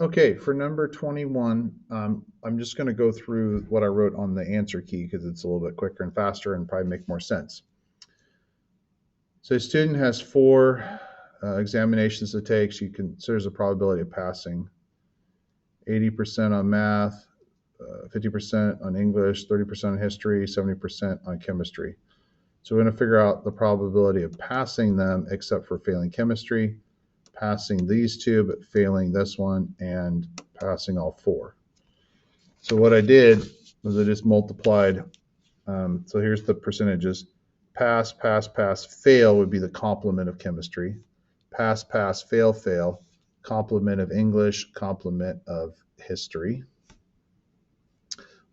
Okay, for number 21, I'm just going to go through what I wrote on the answer key because it's a little bit quicker and faster and probably make more sense. So a student has four examinations to take. She considers a probability of passing 80% on math, 50% on English, 30% on history, 70% on chemistry. So we're going to figure out the probability of passing them except for failing chemistry, passing these two, but failing this one, and passing all four. So what I did was I just multiplied. So here's the percentages. Pass, pass, pass, fail would be the complement of chemistry. Pass, pass, fail, fail, complement of English, complement of history.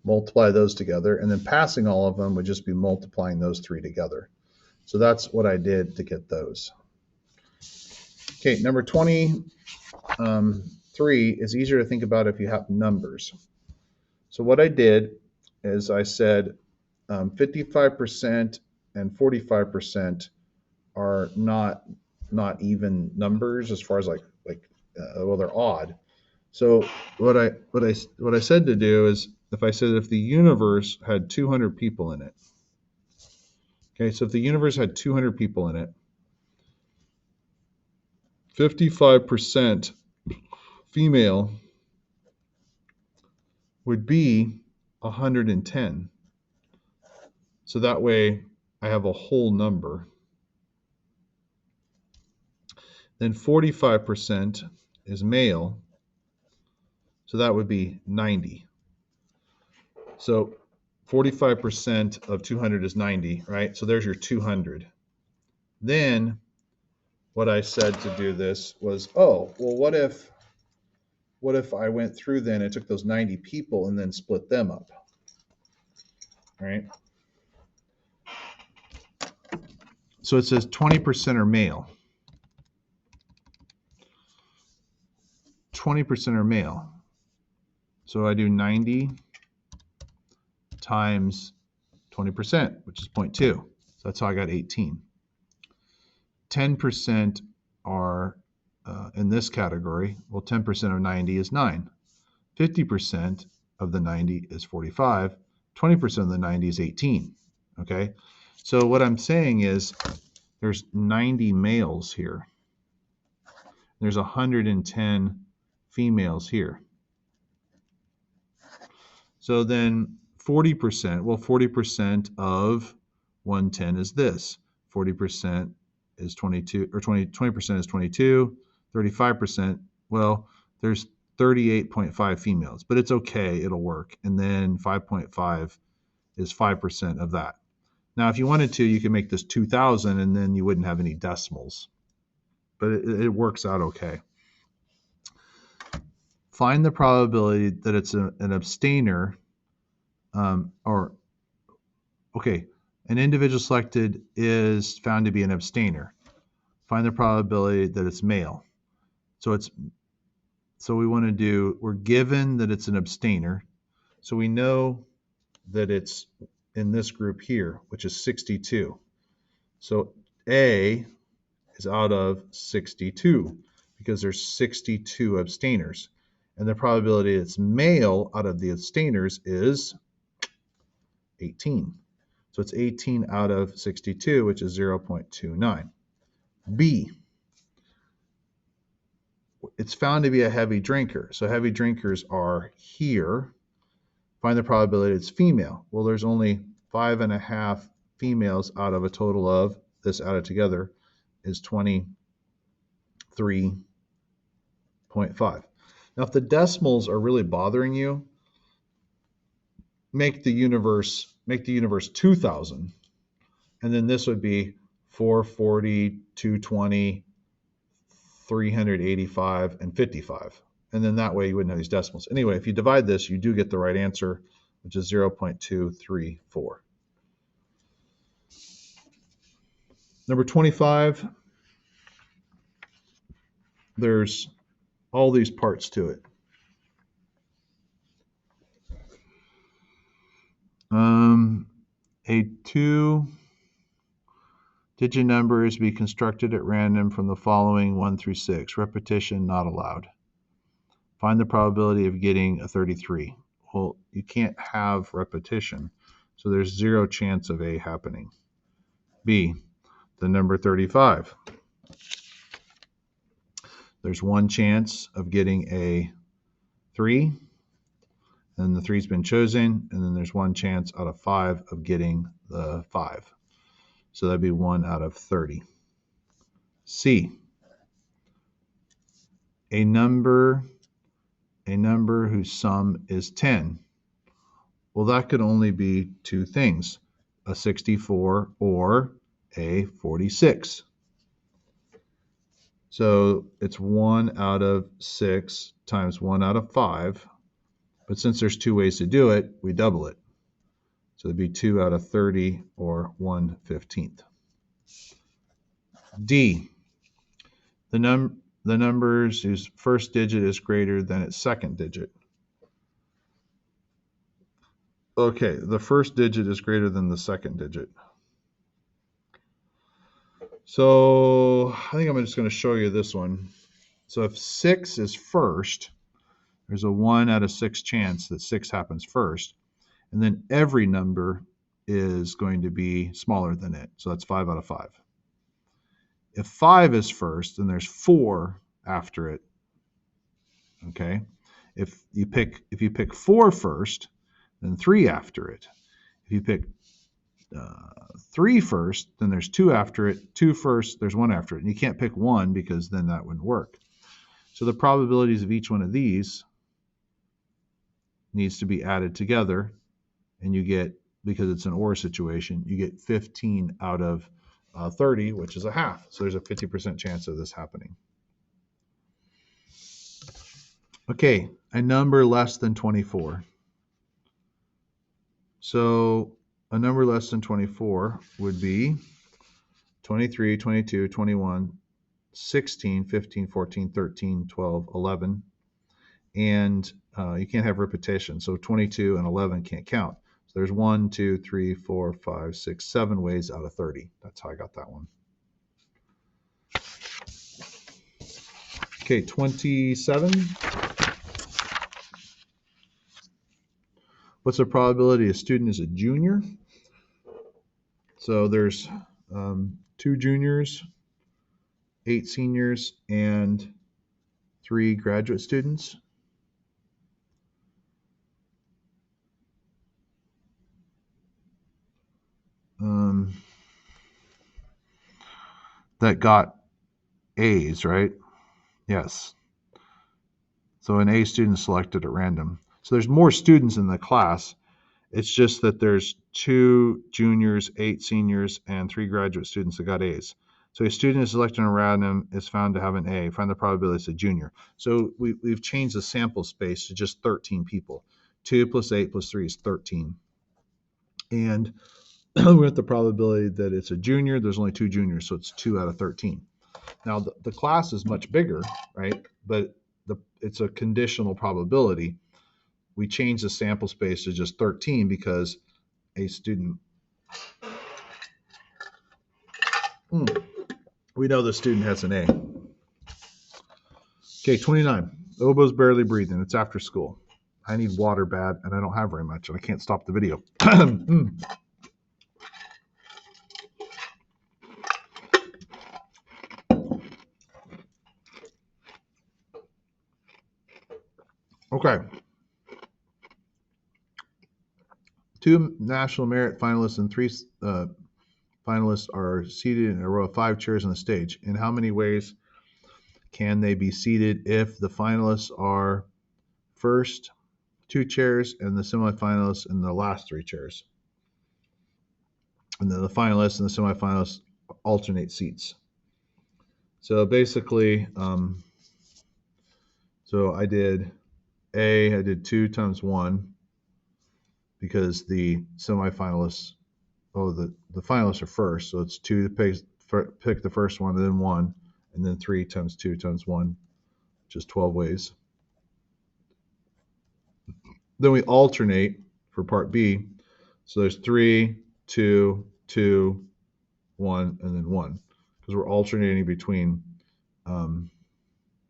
Multiply those together, and then passing all of them would just be multiplying those three together. So that's what I did to get those. Okay, number 23 is easier to think about if you have numbers. So what I did is I said 55% and 45% are not even numbers as far as well, they're odd. So what I said to do is if I said if the universe had 200 people in it. Okay, so if the universe had 200 people in it, 55% female would be 110. So that way I have a whole number. Then 45% is male. So that would be 90. So 45% of 200 is 90, right? So there's your 200. Then what I said to do this was, oh, well, what if I went through then and took those 90 people and then split them up, right? So it says 20% are male. 20% are male. So I do 90 times 20%, which is 0.2. So that's how I got 18. 10% are in this category. Well, 10% of 90 is 9. 50% of the 90 is 45. 20% of the 90 is 18. Okay? So what I'm saying is there's 90 males here. There's 110 females here. So then 40%, well, 40% of 110 is this. 40% is 22, or 20% is 22. 35%, well, there's 38.5 females, but it's okay, it'll work. And then 5.5 is 5% of that. Now, if you wanted to, you could make this 2,000 and then you wouldn't have any decimals, but it works out okay. Find the probability that it's an abstainer, an individual selected is found to be an abstainer. Find the probability that it's male. So we're given that it's an abstainer. So we know that it's in this group here, which is 62. So A is out of 62 because there's 62 abstainers. And the probability it's male out of the abstainers is 18. So it's 18 out of 62, which is 0.29. B, it's found to be a heavy drinker. So heavy drinkers are here. Find the probability it's female. Well, there's only 5.5 females out of a total of, this added together is 23.5. Now, if the decimals are really bothering you, make the universe 2,000. And then this would be 440, 220, 385, and 55. And then that way you wouldn't have these decimals. Anyway, if you divide this, you do get the right answer, which is 0.234. Number 25, there's all these parts to it. A 2-digit number is to be constructed at random from the following 1 through 6. Repetition not allowed. Find the probability of getting a 33. Well, you can't have repetition, so there's 0 chance of A happening. B, the number 35. There's 1 chance of getting a 3, and the 3's been chosen, and then there's 1 chance out of 5 of getting the 5. So that'd be 1 out of 30. C, a number whose sum is 10. Well, that could only be 2 things, a 64 or a 46. So it's 1 out of 6 times 1 out of 5. But since there's 2 ways to do it, we double it. So it'd be 2 out of 30 or 1/15. D, the numbers whose first digit is greater than its second digit. Okay, the first digit is greater than the second digit. So I think I'm just going to show you this one. So if 6 is first, there's a 1 out of 6 chance that 6 happens first. And then every number is going to be smaller than it. So that's 5 out of 5. If 5 is first, then there's 4 after it. Okay? If you pick 4 first, then 3 after it. If you pick 3 first, then there's 2 after it. 2 first, there's 1 after it. And you can't pick 1 because then that wouldn't work. So the probabilities of each one of these needs to be added together, and you get, because it's an OR situation, you get 15 out of 30, which is a half. So there's a 50% chance of this happening. Okay, a number less than 24. So a number less than 24 would be 23, 22, 21, 16, 15, 14, 13, 12, 11. And you can't have repetition. So 22 and 11 can't count. So there's 1, 2, 3, 4, 5, 6, 7 ways out of 30. That's how I got that one. Okay, 27. What's the probability a student is a junior? So there's 2 juniors, 8 seniors, and 3 graduate students. That got A's, right? Yes. So an A student selected at random. So there's more students in the class. It's just that there's 2 juniors, 8 seniors, and 3 graduate students that got A's. So a student is selected at random is found to have an A. Find the probability it's a junior. So we've changed the sample space to just 13 people. 2 plus 8 plus 3 is 13. And with the probability that it's a junior, there's only 2 juniors, so it's 2 out of 13. Now the class is much bigger, right? But it's a conditional probability. We changed the sample space to just 13 because a student, we know the student has an A. Okay, 29. Obo's barely breathing. It's after school. I need water bad, and I don't have very much, and I can't stop the video. Okay. 2 national merit finalists and 3 finalists are seated in a row of 5 chairs on the stage. In how many ways can they be seated if the finalists are first 2 chairs and the semifinalists in the last 3 chairs? And then the finalists and the semifinalists alternate seats. So basically, so I did 2 times 1 because the semifinalists, the finalists are first. So it's 2 to pick the first one, and then 1, and then 3 times 2 times 1, which is 12 ways. Then we alternate for part B. So there's 3, 2, 2, 1, and then 1, because we're alternating between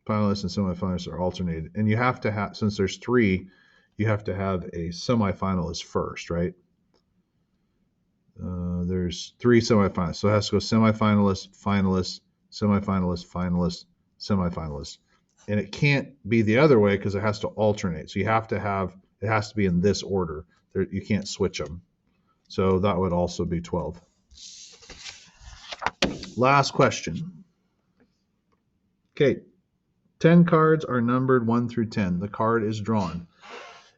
finalists and semifinalists are alternated. And you have to have, since there's 3, you have to have a semifinalist first, right? There's 3 semifinalists. So it has to go semifinalist, finalist, semifinalist, finalist, semifinalist. And it can't be the other way because it has to alternate. So you have to have, it has to be in this order. You can't switch them. So that would also be 12. Last question. Okay. 10 cards are numbered 1 through 10. The card is drawn.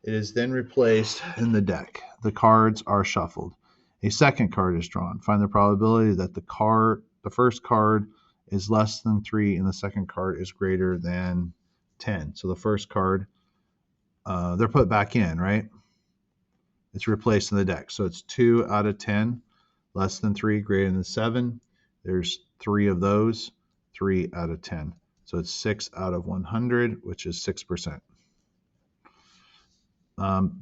It is then replaced in the deck. The cards are shuffled. A second card is drawn. Find the probability that the first card is less than 3 and the second card is greater than 10. So the first card, they're put back in, right? It's replaced in the deck. So it's 2 out of 10, less than 3, greater than 7. There's 3 of those, 3 out of 10. So it's 6 out of 100, which is 6%.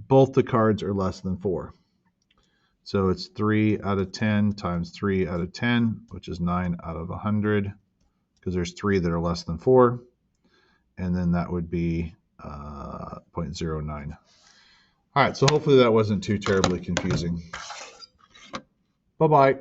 Both the cards are less than 4. So it's 3 out of 10 times 3 out of 10, which is 9 out of 100, because there's 3 that are less than 4. And then that would be 0.09. All right, so hopefully that wasn't too terribly confusing. Bye-bye.